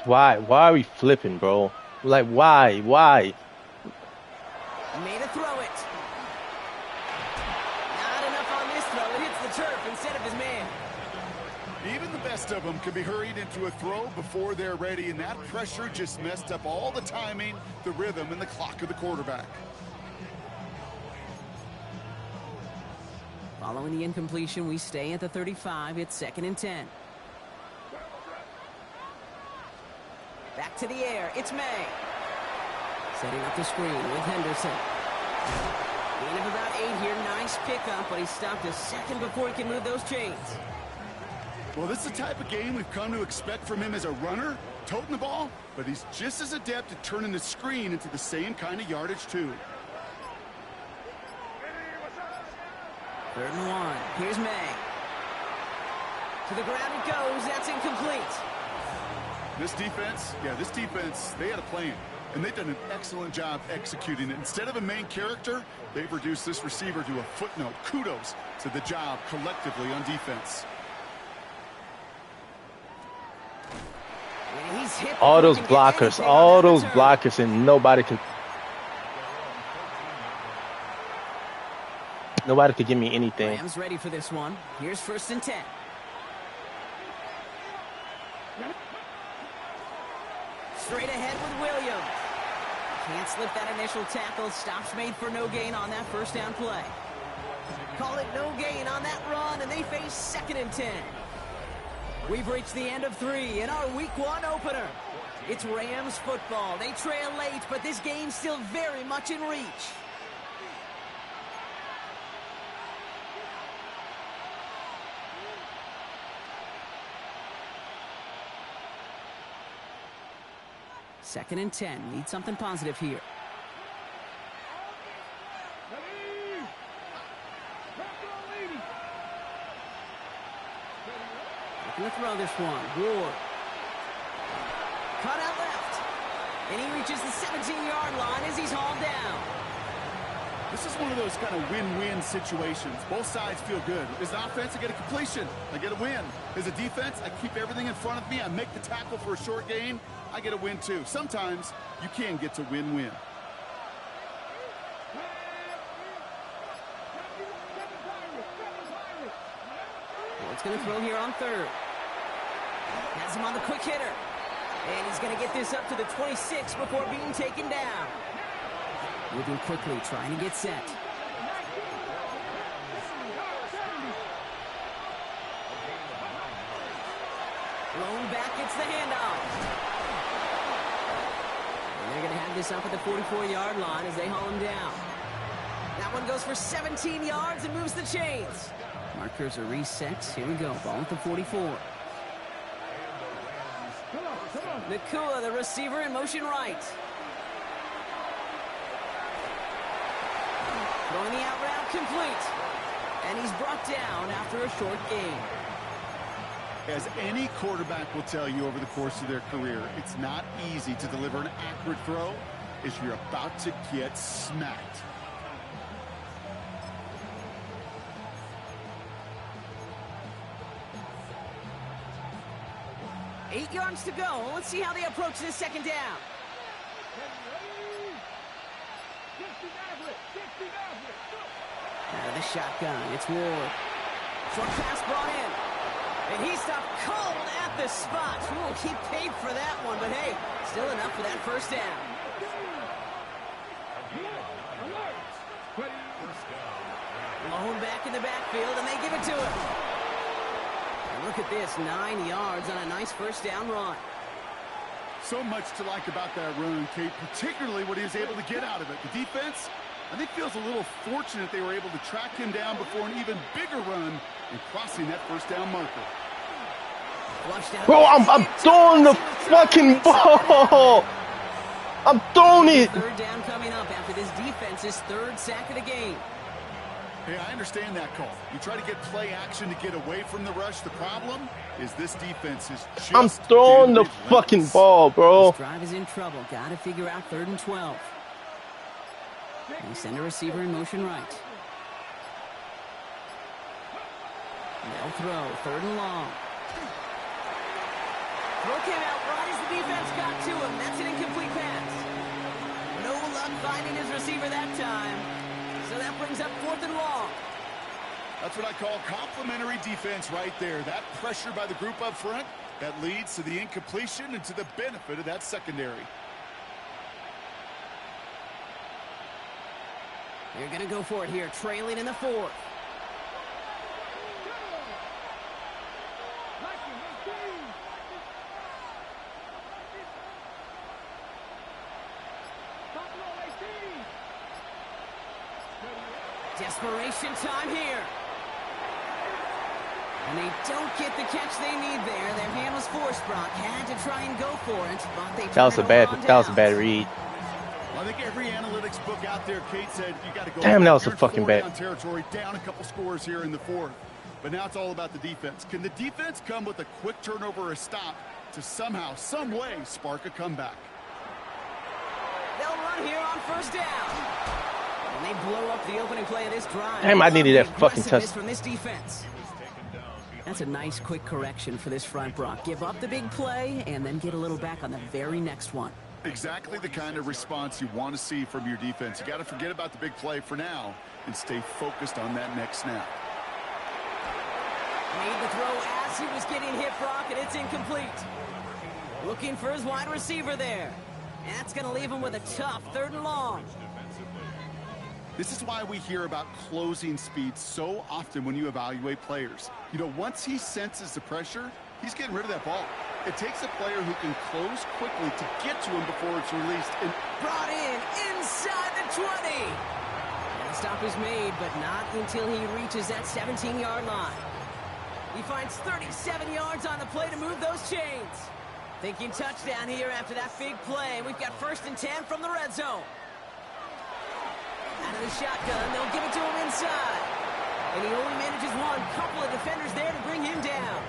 why are we flipping, bro? Like why? Made a throw it. Not enough on this throw. It hits the turf instead of his man. Even the best of them can be hurried into a throw before they're ready, and that pressure just messed up all the timing, the rhythm, and the clock of the quarterback. Following the incompletion, we stay at the 35. It's 2nd and 10. Back to the air. It's May. Setting up the screen with Henderson. Gain of about 8 here. Nice pickup, but he stopped a second before he can move those chains. Well, this is the type of game we've come to expect from him as a runner, toting the ball, but he's just as adept at turning the screen into the same kind of yardage, too. 3rd and 1. Here's May. To the ground it goes. That's incomplete. This defense, they had a plan, and they've done an excellent job executing it. Instead of a main character, they've reduced this receiver to a footnote. Kudos to the job collectively on defense. All those blockers, and nobody could give me anything. Rams ready for this one. Here's 1st and 10. Straight ahead with Williams. Can't slip that initial tackle. Stops made for no gain on that 1st down play. Call it no gain on that run, and they face 2nd and 10. We've reached the end of 3 in our Week 1 opener. It's Rams football. They trail late, but this game's still very much in reach. Second and 10. Need something positive here. Looking to throw this one. Ward. Cut out left. And he reaches the 17-yard line as he's hauled down. This is one of those kind of win-win situations. Both sides feel good. As an offense, I get a completion. I get a win. As a defense, I keep everything in front of me. I make the tackle for a short gain. I get a win, too. Sometimes you can get to win-win. Ward's going to throw here on 3rd. Has him on the quick hitter. And he's going to get this up to the 26 before being taken down. Moving quickly, trying to get set. Blown back, gets the handoff. And they're going to have this up at the 44-yard line as they haul him down. That one goes for 17 yards and moves the chains. Markers are reset. Here we go. Ball at the 44. Nakua, the receiver, in motion right. Throwing the out route complete. And he's brought down after a short gain. As any quarterback will tell you over the course of their career, it's not easy to deliver an accurate throw if you're about to get smacked. Eight yards to go. Let's see how they approach this 2nd down. Out of the shotgun, it's Ward. Short pass brought in. And he stopped cold at the spot. Ooh, he paid for that one, but hey, still enough for that 1st down. Blown back in the backfield, and they give it to him. And look at this, 9 yards on a nice 1st down run. So much to like about that run, Kate, particularly what he was able to get out of it. The defense, I think, feels a little fortunate they were able to track him down before an even bigger run and crossing that 1st down marker. Bro, I'm throwing the fucking ball. I'm throwing it. 3rd down coming up after this defense's 3rd sack of the game. Hey, I understand that call. You try to get play action to get away from the rush. The problem is this defense is just I'm throwing the fucking ball, bro. This drive is in trouble. Got to figure out 3rd and 12. They send a receiver in motion right. They'll throw. 3rd and long. Throw came out right as the defense got to him. That's an incomplete pass. No luck finding his receiver that time. So that brings up 4th and long. That's what I call complimentary defense right there. That pressure by the group up front, that leads to the incompletion and to the benefit of that secondary. They're going to go for it here, trailing in the 4th. Desperation time here. And they don't get the catch they need there. Their hand was forced. Brock had to try and go for it, but they that was a bad read. I think every analytics book out there, Kate said, you got to go. Damn, that was a fucking bad. Down territory, down a couple scores here in the fourth. But now it's all about the defense. Can the defense come with a quick turnover or a stop to somehow, some way, spark a comeback? They'll run here on first down. And they blow up the opening play of this drive. Damn, I needed that fucking touch. From this defense. That's a nice quick correction for this front, Brock. Give up the big play and then get a little back on the very next one. Exactly the kind of response you want to see from your defense. You got to forget about the big play for now and stay focused on that next snap. Made the throw as he was getting hit, Brock, and it's incomplete. Looking for his wide receiver there. And that's going to leave him with a tough 3rd and long. This is why we hear about closing speed so often when you evaluate players. You know, once he senses the pressure, he's getting rid of that ball. It takes a player who can close quickly to get to him before it's released. And brought in inside the 20. And the stop is made, but not until he reaches that 17-yard line. He finds 37 yards on the play to move those chains. Thinking touchdown here after that big play. We've got 1st and 10 from the red zone. Out of the shotgun, they'll give it to him inside. And he only manages one. Couple of defenders there to bring him down.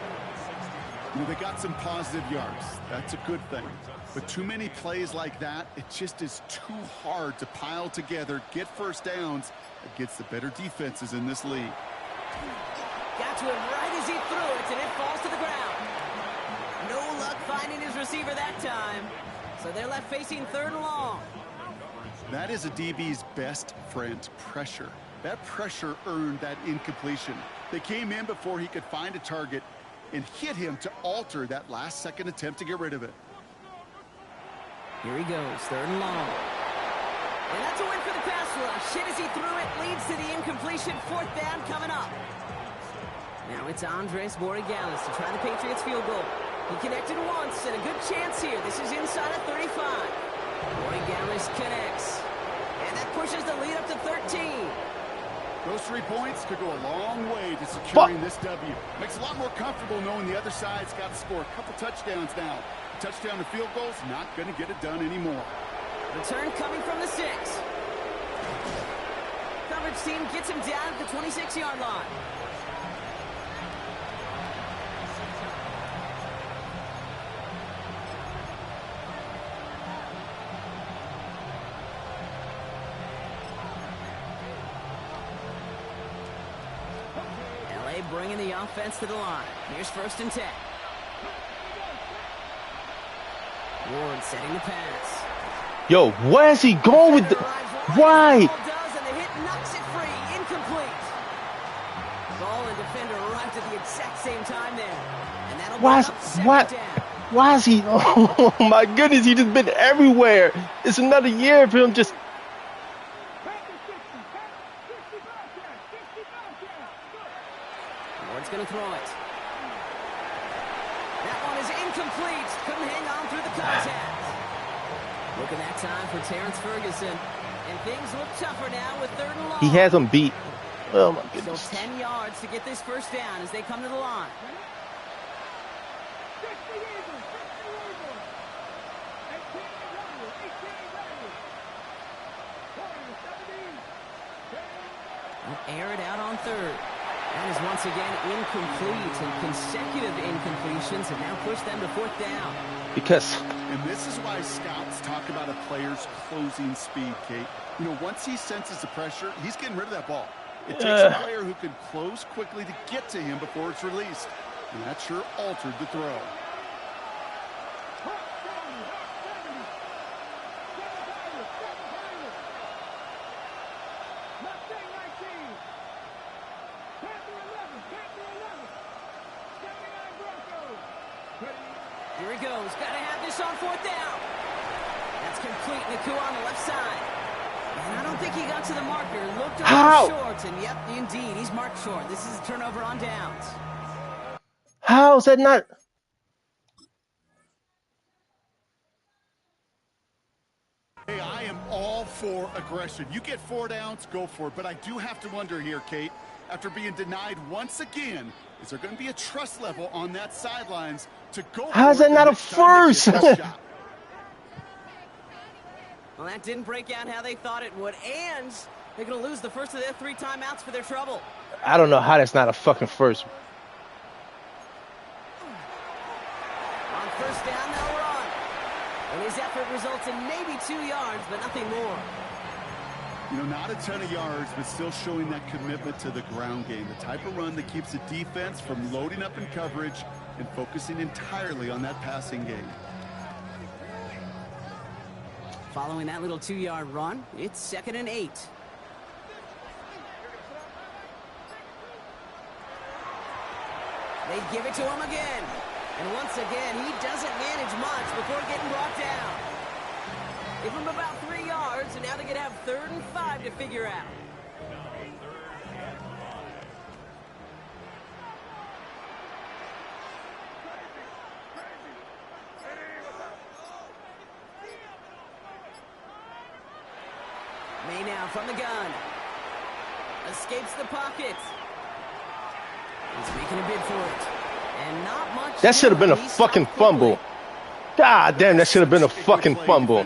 You know, they got some positive yards. That's a good thing. But too many plays like that, it just is too hard to pile together, get first downs against the better defenses in this league. Got to him right as he threw it, and it falls to the ground. No luck finding his receiver that time. So they're left facing 3rd and long. That is a DB's best friend, pressure. That pressure earned that incompletion. They came in before he could find a target and hit him to alter that last-second attempt to get rid of it. Here he goes, 3rd and long. And that's a win for the pass rush. Hit as he threw it, leads to the incompletion. 4th down coming up. Now it's Andres Borregales to try the Patriots field goal. He connected once, and a good chance here. This is inside of 35. Borregales connects. And that pushes the lead up to 13. Those 3 points could go a long way to securing this W. Makes it a lot more comfortable knowing the other side's got to score a couple touchdowns now. Touchdown to field goals, not going to get it done anymore. Return coming from the 6. Coverage team gets him down at the 26-yard line. Bringing the offense to the line. Here's 1st and 10. Ward setting the pass. Yo, where's he going with the... Why? Does, and the hit knocks it free. Incomplete. Ball and defender arrived at the exact same time there. And that'll why is he... Oh, my goodness, he just been everywhere. It's another year of him just... Going to throw it. That one is incomplete. Couldn't hang on through the contact. Look at that time for Terrence Ferguson. And things look tougher now with 3rd and long. He has him beat. Oh, my goodness. Still 10 yards to get this 1st down as they come to the line. Air it out on 3rd. That is once again incomplete, and consecutive incompletions have now pushed them to 4th down. Because... And this is why scouts talk about a player's closing speed, Kate. You know, once he senses the pressure, he's getting rid of that ball. It takes a player who can close quickly to get to him before it's released. And that sure altered the throw. Here he goes. Got to have this on 4th down. That's complete. Nakua on the left side. And I don't think he got to the marker. Looked over short. And yep, indeed, he's marked short. This is a turnover on downs. How is that not... Hey, I am all for aggression. You get 4 downs, go for it. But I do have to wonder here, Kate, after being denied once again, is there going to be a trust level on that sidelines to go? How is that not a first? Well, that didn't break out how they thought it would, and they're going to lose the first of their 3 timeouts for their trouble. I don't know how that's not a fucking first. On first down, they'll run. And his effort results in maybe 2 yards, but nothing more. You know, not a ton of yards, but still showing that commitment to the ground game. The type of run that keeps the defense from loading up in coverage and focusing entirely on that passing game. Following that little 2-yard run, it's 2nd and 8. They give it to him again. And once again, he doesn't manage much before getting brought down. Give him about 3 yards, and now they're going to have 3rd and 5 to figure out. May now from the gun. Escapes the pocket. He's making a bid for it. And not much. That should have been a fucking fumble. God damn, that should have been a fucking fumble. A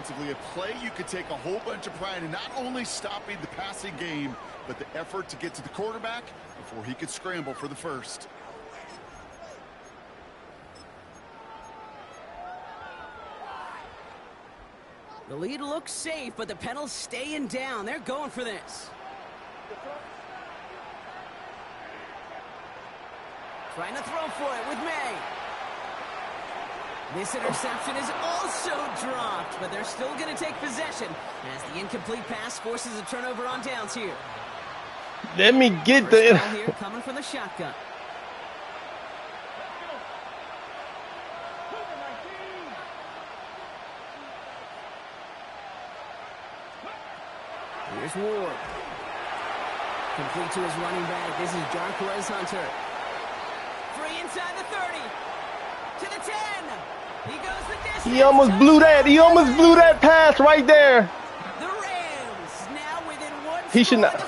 play you could take a whole bunch of pride in not only stopping the passing game, but the effort to get to the quarterback before he could scramble for the first. The lead looks safe, but the Penals staying down. They're going for this. Trying to throw for it with May. This interception is also dropped, but they're still going to take possession as the incomplete pass forces a turnover on downs here. Let me get First the... ball here coming from the shotgun. Here's Ward. Complete to his running back. This is Jarquez Hunter. Free inside the 30. To the 10. He goes the distance. He almost blew that. He almost blew that pass right there. The Rams now within 1 He should score not. of the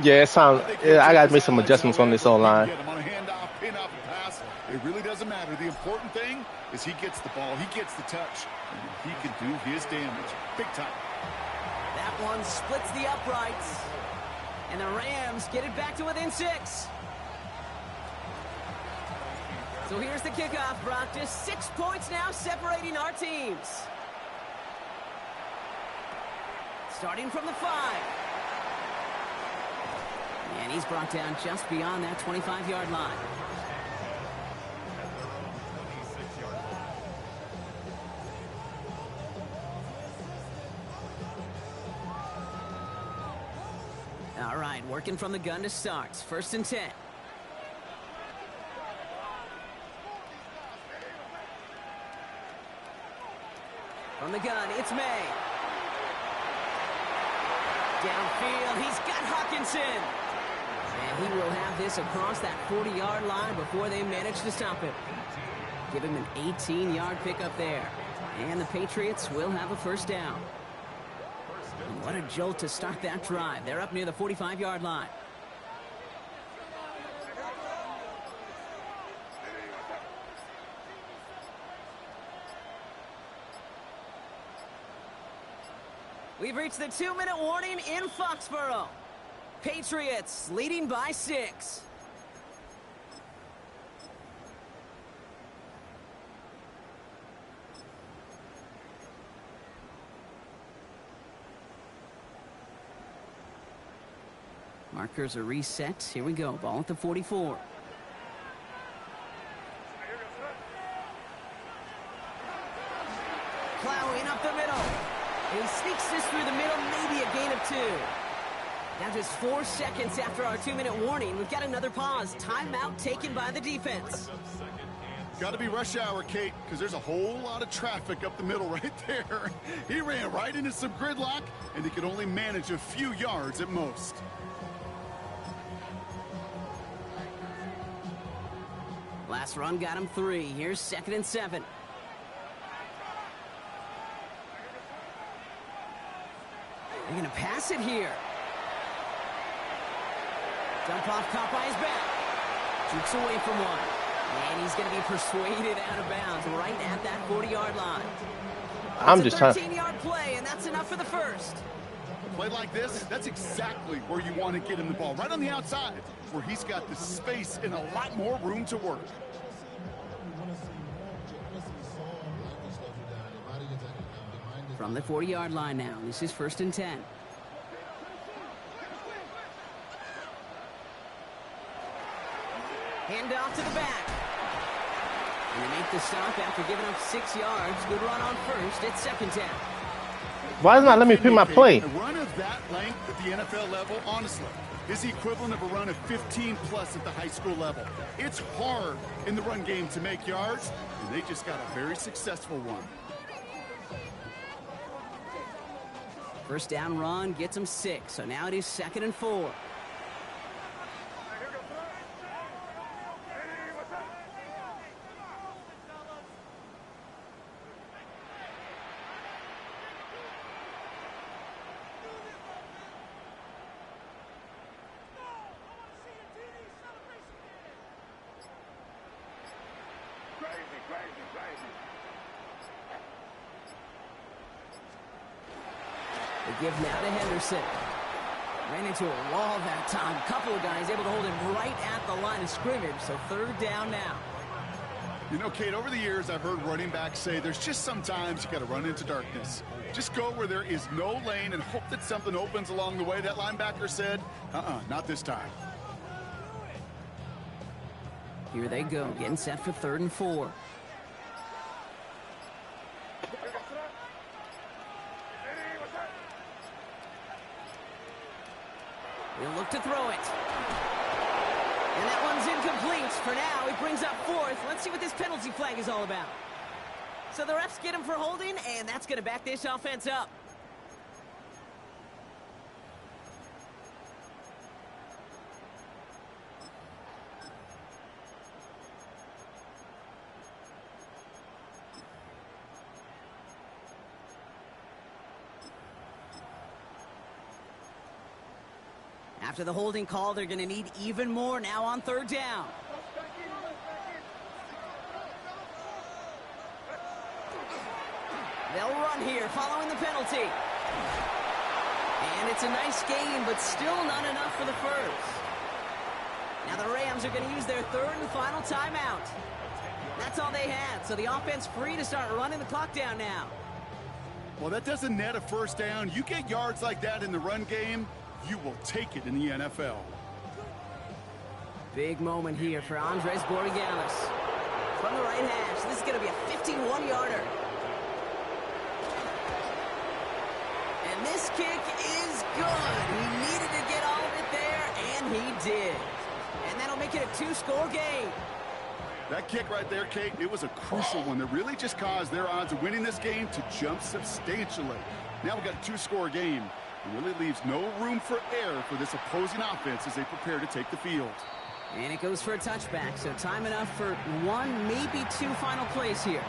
4th. Yeah, it sounds. I got to make some adjustments on this O-line. Get him on a handoff, pin off a pass. It really doesn't matter. The important thing is he gets the ball. He gets the touch. And he can do his damage. Big time. That one splits the uprights. And the Rams get it back to within 6. So here's the kickoff, Brock. Just 6 points now separating our teams. Starting from the 5. And he's brought down just beyond that 25-yard line. All right, working from the gun to start. 1st and 10. From the gun, it's May. Downfield, he's got Hawkinson. And he will have this across that 40-yard line before they manage to stop him. Give him an 18-yard pickup there. And the Patriots will have a first down. And what a jolt to start that drive. They're up near the 45-yard line. We've reached the 2-minute warning in Foxborough. Patriots leading by 6. Markers are reset. Here we go. Ball at the 44. Plowing up the middle. And he sneaks this through the middle, maybe a gain of 2. Now just 4 seconds after our 2-minute warning, we've got another pause. Timeout taken by the defense. Got to be rush hour, Kate, because there's a whole lot of traffic up the middle right there. He ran right into some gridlock, and he could only manage a few yards at most. Last run got him 3. Here's 2nd and 7. They're going to pass it here. Dump off, caught by his back. Jukes away from one. And he's going to be persuaded out of bounds right at that 40-yard line. I'm just trying. 13-yard play, and that's enough for the first. A play like this, that's exactly where you want to get him the ball, right on the outside, where he's got the space and a lot more room to work. From the 40-yard line now, this is 1st and 10. Hand off to the back. And they make the stop after giving up 6 yards. Good run on first. It's 2nd down. Why isn't it let me pick my play? A run of that length at the NFL level, honestly, is the equivalent of a run of 15-plus at the high school level. It's hard in the run game to make yards, and they just got a very successful one. First down run gets them 6, so now it is 2nd and 4. They give now to Henderson. Ran into a wall that time. Couple of guys able to hold him right at the line of scrimmage, so 3rd down now. You know, Kate, over the years, I've heard running backs say there's just sometimes you got to run into darkness. Just go where there is no lane and hope that something opens along the way. That linebacker said, not this time. Here they go, getting set for 3rd and 4. He'll look to throw it. And that one's incomplete. For now, he brings up 4th. Let's see what this penalty flag is all about. So the refs get him for holding, and that's going to back this offense up. After the holding call, they're going to need even more now on 3rd down. They'll run here following the penalty. And it's a nice gain, but still not enough for the first. Now the Rams are going to use their 3rd and final timeout. That's all they had, so the offense free to start running the clock down now. Well, that doesn't net a first down. You get yards like that in the run game, you will take it in the NFL. Big moment here for Andres Borregalis. From the right hash, this is going to be a 51-yarder. And this kick is good. He needed to get all of it there, and he did. And that'll make it a 2-score game. That kick right there, Kate, it was a crucial one that really just caused their odds of winning this game to jump substantially. Now we've got a 2-score game. It really leaves no room for error for this opposing offense as they prepare to take the field. And it goes for a touchback, so time enough for 1, maybe 2 final plays here.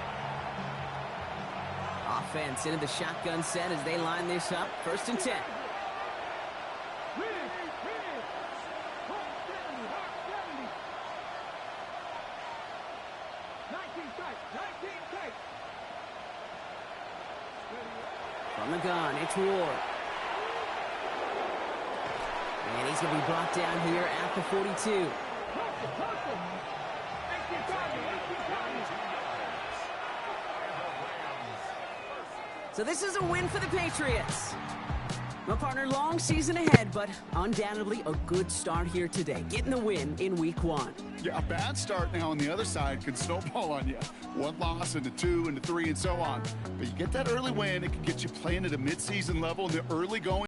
Offense into the shotgun set as they line this up. 1st and 10. From the gun, it's Ward. And he's going to be brought down here at the 42. So this is a win for the Patriots. My partner, long season ahead, but undoubtedly a good start here today. Getting the win in week 1. Yeah, a bad start now on the other side can snowball on you. 1 loss into 2 into 3 and so on. But you get that early win, it can get you playing at a midseason level in the early going.